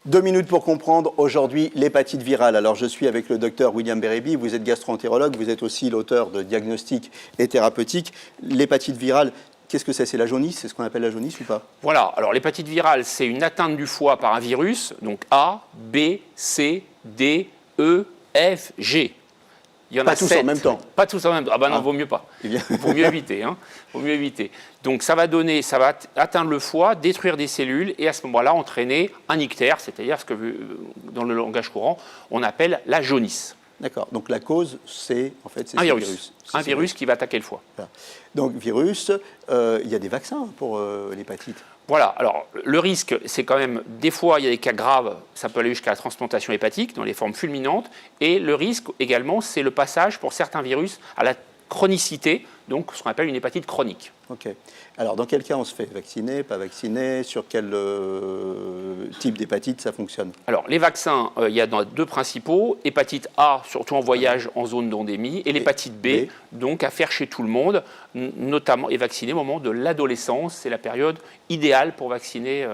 2 minutes pour comprendre aujourd'hui l'hépatite virale. Alors je suis avec le docteur William Bérébi, vous êtes gastro-entérologue, vous êtes aussi l'auteur de Diagnostic et Thérapeutique. L'hépatite virale, qu'est-ce que c'est? C'est la jaunisse? C'est ce qu'on appelle la jaunisse ou pas? Voilà, alors l'hépatite virale, c'est une atteinte du foie par un virus, donc A, B, C, D, E, F, G. Il y en pas a tous 7. en même temps. Pas tous en même temps. Ah ben non, Ah. vaut mieux pas. Eh bien. Vaut mieux éviter. Vaut mieux éviter. Donc ça va atteindre le foie, détruire des cellules et à ce moment-là entraîner un ictère, c'est-à-dire ce que dans le langage courant on appelle la jaunisse. D'accord. Donc la cause, c'est en fait Un ce virus. Un virus qui va attaquer le foie. Voilà. Donc virus, il y a des vaccins pour l'hépatite. Voilà, alors le risque, c'est quand même, des fois il y a des cas graves, ça peut aller jusqu'à la transplantation hépatique dans les formes fulminantes, et le risque également, c'est le passage pour certains virus à la chronicité, donc ce qu'on appelle une hépatite chronique. Ok. Alors dans quel cas on se fait vacciner, pas vacciner, sur quel type d'hépatite ça fonctionne? Alors les vaccins, il y a deux principaux, hépatite A, surtout en voyage en zone d'endémie, et l'hépatite B, donc à faire chez tout le monde, notamment et vacciner au moment de l'adolescence, c'est la période idéale pour vacciner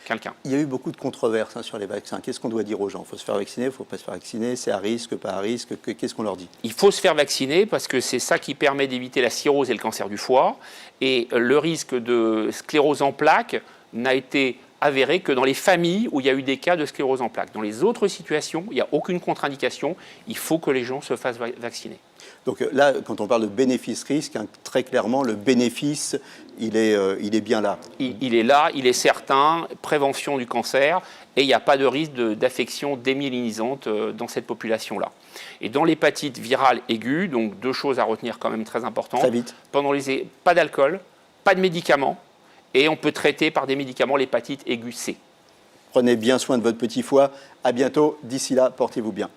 quelqu'un. Il y a eu beaucoup de controverses sur les vaccins. Qu'est-ce qu'on doit dire aux gens? Il faut se faire vacciner, il ne faut pas se faire vacciner, c'est à risque, pas à risque, qu'est-ce qu'on leur dit? Il faut se faire vacciner parce que c'est ça qui permet d'éviter la cirrhose et le cancer du foie. Et le risque de sclérose en plaques n'a été avéré que dans les familles où il y a eu des cas de sclérose en plaques. Dans les autres situations, il n'y a aucune contre-indication. Il faut que les gens se fassent vacciner. Donc là, quand on parle de bénéfice-risque, très clairement, le bénéfice, il est bien là. Il est là, il est certain, prévention du cancer, et il n'y a pas de risque d'affection démyélinisante dans cette population-là. Et dans l'hépatite virale aiguë, donc deux choses à retenir quand même très importantes. Très vite. Pas d'alcool, pas de médicaments, et on peut traiter par des médicaments l'hépatite aiguë C. Prenez bien soin de votre petit foie. À bientôt. D'ici là, portez-vous bien.